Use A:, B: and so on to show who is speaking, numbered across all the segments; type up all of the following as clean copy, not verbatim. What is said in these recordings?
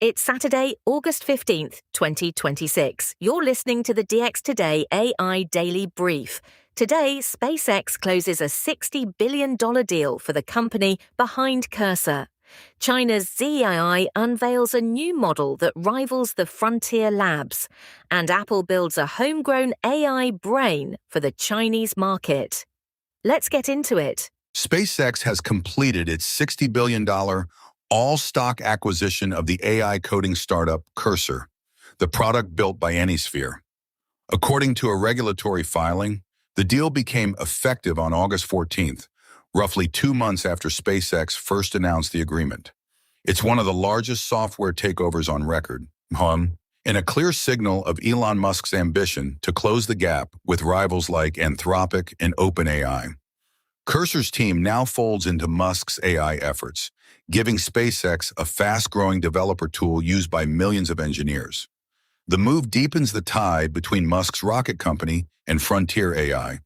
A: It's Saturday, August 15th, 2026. You're listening to the DX Today AI Daily Brief. Today, SpaceX closes a $60 billion deal for the company behind Cursor. China's Z.ai unveils a new model that rivals the Frontier Labs. And Apple builds a homegrown AI brain for the Chinese market. Let's get into it.
B: SpaceX has completed its $60 billion all-stock acquisition of the AI coding startup Cursor, the product built by Anysphere. According to a regulatory filing, the deal became effective on August 14th, roughly 2 months after SpaceX first announced the agreement. It's one of the largest software takeovers on record, in a clear signal of Elon Musk's ambition to close the gap with rivals like Anthropic and OpenAI. Cursor's team now folds into Musk's AI efforts, giving SpaceX a fast-growing developer tool used by millions of engineers. The move deepens the tie between Musk's rocket company and Frontier AI,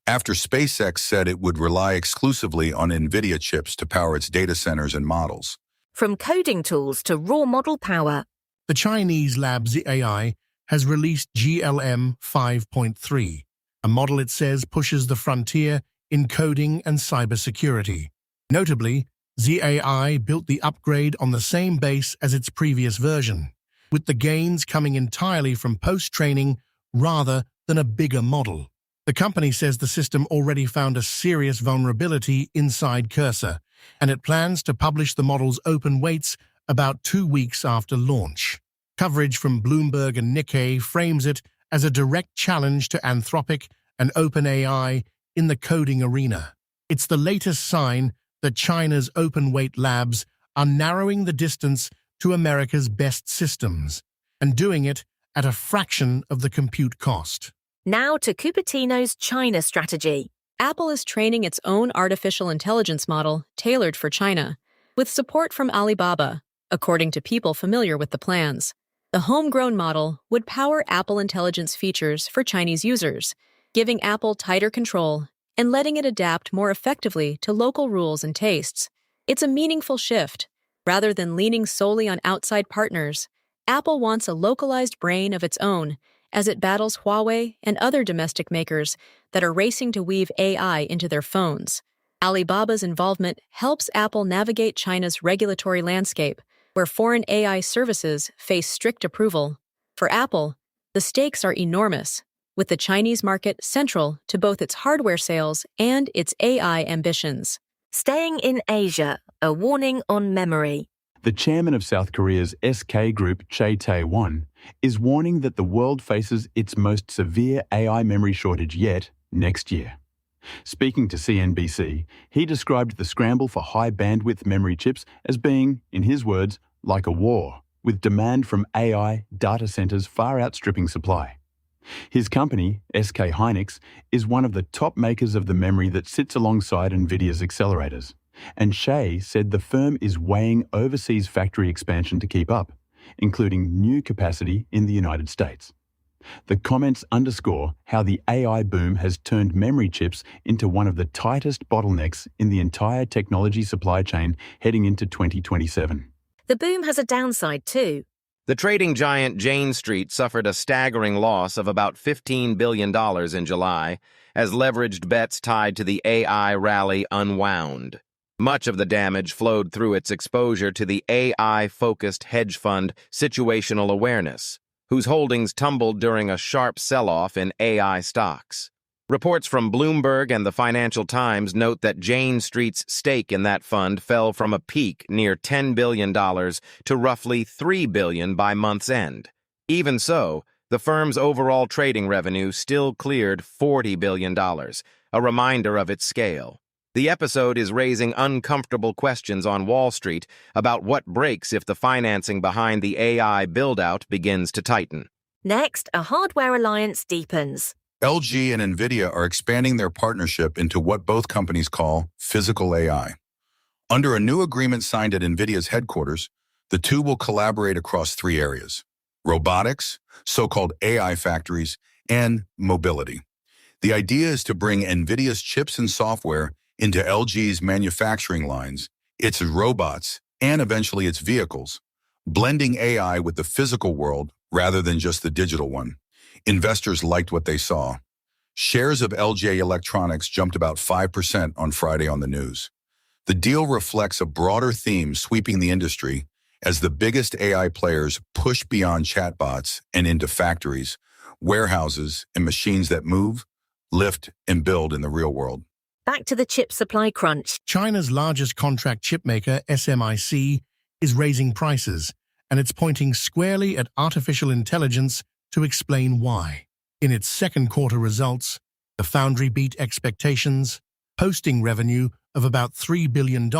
B: after SpaceX said it would rely exclusively on Nvidia chips to power its data centers and models.
A: From coding tools to raw model power,
C: the Chinese lab Z.ai has released GLM 5.3, a model it says pushes the frontier in coding and cybersecurity. Notably, Z.ai built the upgrade on the same base as its previous version, with the gains coming entirely from post-training rather than a bigger model. The company says the system already found a serious vulnerability inside Cursor, and it plans to publish the model's open weights about 2 weeks after launch. Coverage from Bloomberg and Nikkei frames it as a direct challenge to Anthropic and OpenAI in the coding arena. It's the latest sign that China's open-weight labs are narrowing the distance to America's best systems, and doing it at a fraction of the compute cost.
A: Now to Cupertino's China strategy.
D: Apple is training its own artificial intelligence model tailored for China, with support from Alibaba, according to people familiar with the plans. The homegrown model would power Apple Intelligence features for Chinese users, giving Apple tighter control and letting it adapt more effectively to local rules and tastes. It's a meaningful shift. Rather than leaning solely on outside partners, Apple wants a localized brain of its own as it battles Huawei and other domestic makers that are racing to weave AI into their phones. Alibaba's involvement helps Apple navigate China's regulatory landscape, where foreign AI services face strict approval. For Apple, the stakes are enormous, with the Chinese market central to both its hardware sales and its AI ambitions.
A: Staying in Asia, a warning on memory.
E: The chairman of South Korea's SK group, Chey Tae-won, is warning that the world faces its most severe AI memory shortage yet next year. Speaking to CNBC, he described the scramble for high-bandwidth memory chips as being, in his words, like a war, with demand from AI data centers far outstripping supply. His company, SK Hynix, is one of the top makers of the memory that sits alongside Nvidia's accelerators, and Chey said the firm is weighing overseas factory expansion to keep up, including new capacity in the United States. The comments underscore how the AI boom has turned memory chips into one of the tightest bottlenecks in the entire technology supply chain heading into 2027.
A: The boom has a downside too.
F: The trading giant Jane Street suffered a staggering loss of about $15 billion in July as leveraged bets tied to the AI rally unwound. Much of the damage flowed through its exposure to the AI-focused hedge fund Situational Awareness, whose holdings tumbled during a sharp sell-off in AI stocks. Reports from Bloomberg and the Financial Times note that Jane Street's stake in that fund fell from a peak near $10 billion to roughly $3 billion by month's end. Even so, the firm's overall trading revenue still cleared $40 billion, a reminder of its scale. The episode is raising uncomfortable questions on Wall Street about what breaks if the financing behind the AI build-out begins to tighten.
A: Next, a hardware alliance deepens.
B: LG and Nvidia are expanding their partnership into what both companies call physical AI. Under a new agreement signed at Nvidia's headquarters, the two will collaborate across 3 areas: robotics, so-called AI factories, and mobility. The idea is to bring Nvidia's chips and software into LG's manufacturing lines, its robots, and eventually its vehicles, blending AI with the physical world rather than just the digital one. Investors liked what they saw. Shares of LG Electronics jumped about 5% on Friday on the news. The deal reflects a broader theme sweeping the industry as the biggest AI players push beyond chatbots and into factories, warehouses, and machines that move, lift, and build in the real world.
A: Back to the chip supply crunch.
C: China's largest contract chipmaker, SMIC, is raising prices, and it's pointing squarely at artificial intelligence to explain why. In its second quarter results, the foundry beat expectations, posting revenue of about $3 billion,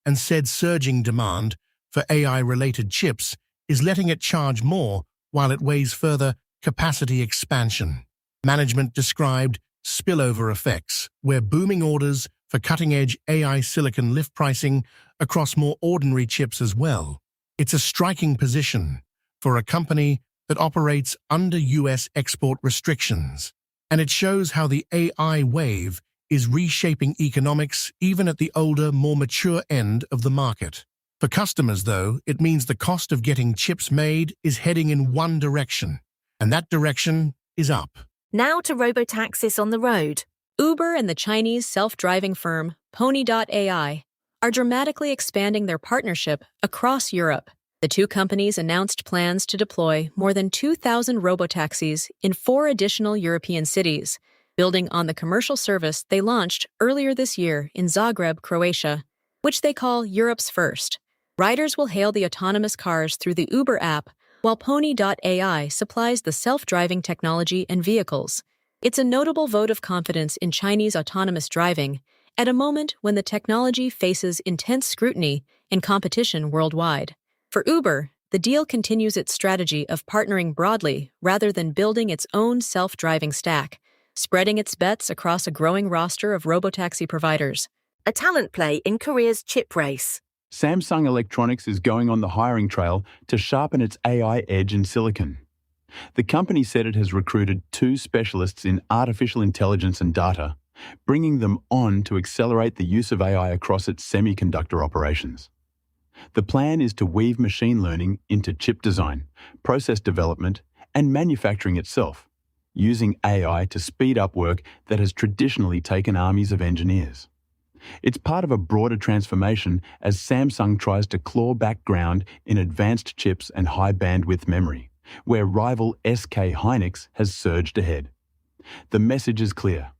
C: and said surging demand for AI-related chips is letting it charge more while it weighs further capacity expansion. Management described spillover effects, where booming orders for cutting-edge AI silicon lift pricing across more ordinary chips as well. It's a striking position for a company that operates under U.S. export restrictions, and it shows how the AI wave is reshaping economics even at the older, more mature end of the market. For customers, though, it means the cost of getting chips made is heading in one direction, and that direction is up.
A: Now to robotaxis on the road.
D: Uber and the Chinese self-driving firm Pony.ai are dramatically expanding their partnership across Europe. The two companies announced plans to deploy more than 2,000 robotaxis in 4 additional European cities, building on the commercial service they launched earlier this year in Zagreb, Croatia, which they call Europe's first. Riders will hail the autonomous cars through the Uber app, while Pony.ai supplies the self-driving technology and vehicles. It's a notable vote of confidence in Chinese autonomous driving at a moment when the technology faces intense scrutiny and competition worldwide. For Uber, the deal continues its strategy of partnering broadly rather than building its own self-driving stack, spreading its bets across a growing roster of robotaxi providers.
A: A talent play in Korea's chip race.
E: Samsung Electronics is going on the hiring trail to sharpen its AI edge in silicon. The company said it has recruited 2 specialists in artificial intelligence and data, bringing them on to accelerate the use of AI across its semiconductor operations. The plan is to weave machine learning into chip design, process development, and manufacturing itself, using AI to speed up work that has traditionally taken armies of engineers. It's part of a broader transformation as Samsung tries to claw back ground in advanced chips and high-bandwidth memory, where rival SK Hynix has surged ahead. The message is clear.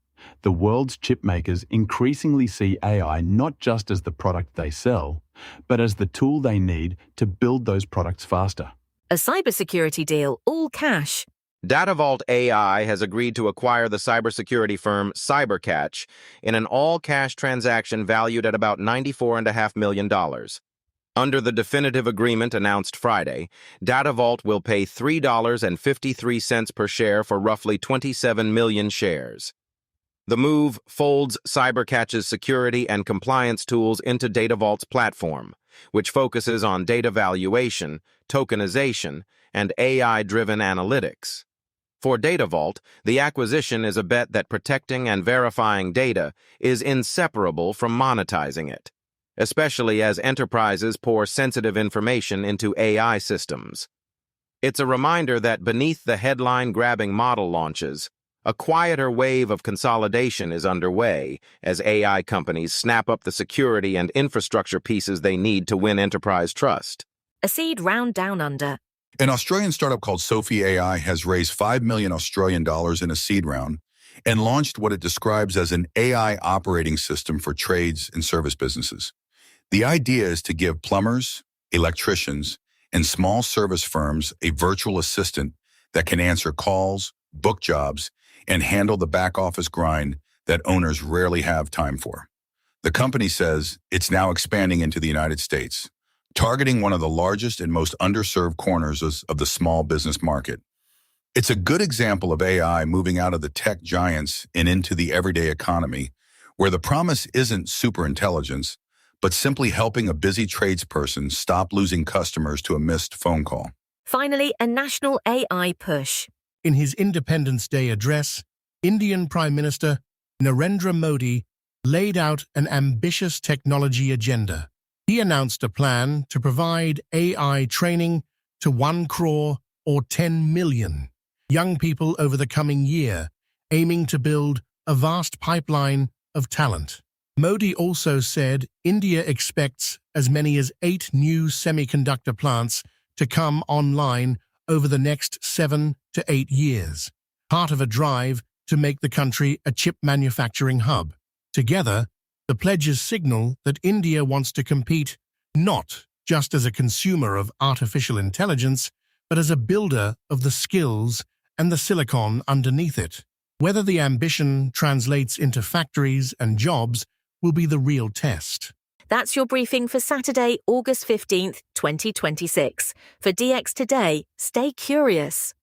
E: The world's chip makers increasingly see AI not just as the product they sell, but as the tool they need to build those products faster.
A: A cybersecurity deal, all cash.
F: Datavault AI has agreed to acquire the cybersecurity firm CyberCatch in an all-cash transaction valued at about $94.5 million. Under the definitive agreement announced Friday, Datavault will pay $3.53 per share for roughly 27 million shares. The move folds CyberCatch's security and compliance tools into Datavault's platform, which focuses on data valuation, tokenization, and AI-driven analytics. For Datavault, the acquisition is a bet that protecting and verifying data is inseparable from monetizing it, especially as enterprises pour sensitive information into AI systems. It's a reminder that beneath the headline-grabbing model launches, a quieter wave of consolidation is underway as AI companies snap up the security and infrastructure pieces they need to win enterprise trust.
A: A seed round down under.
B: An Australian startup called Sophiie AI has raised $5 million Australian dollars in a seed round and launched what it describes as an AI operating system for trades and service businesses. The idea is to give plumbers, electricians, and small service firms a virtual assistant that can answer calls, book jobs, and handle the back-office grind that owners rarely have time for. The company says it's now expanding into the United States, targeting one of the largest and most underserved corners of the small business market. It's a good example of AI moving out of the tech giants and into the everyday economy, where the promise isn't superintelligence, but simply helping a busy tradesperson stop losing customers to a missed phone call.
A: Finally, a national AI push.
C: In his Independence Day address, Indian Prime Minister Narendra Modi laid out an ambitious technology agenda, He announced a plan to provide AI training to 1 crore or 10 million young people over the coming year, aiming to build a vast pipeline of talent. Modi also said India expects as many as 8 new semiconductor plants to come online over the next 7 to 8 years, part of a drive to make the country a chip manufacturing hub. Together, the pledges signal that India wants to compete not just as a consumer of artificial intelligence, but as a builder of the skills and the silicon underneath it. Whether the ambition translates into factories and jobs will be the real test.
A: That's your briefing for Saturday, August 15th, 2026. For DX Today, stay curious.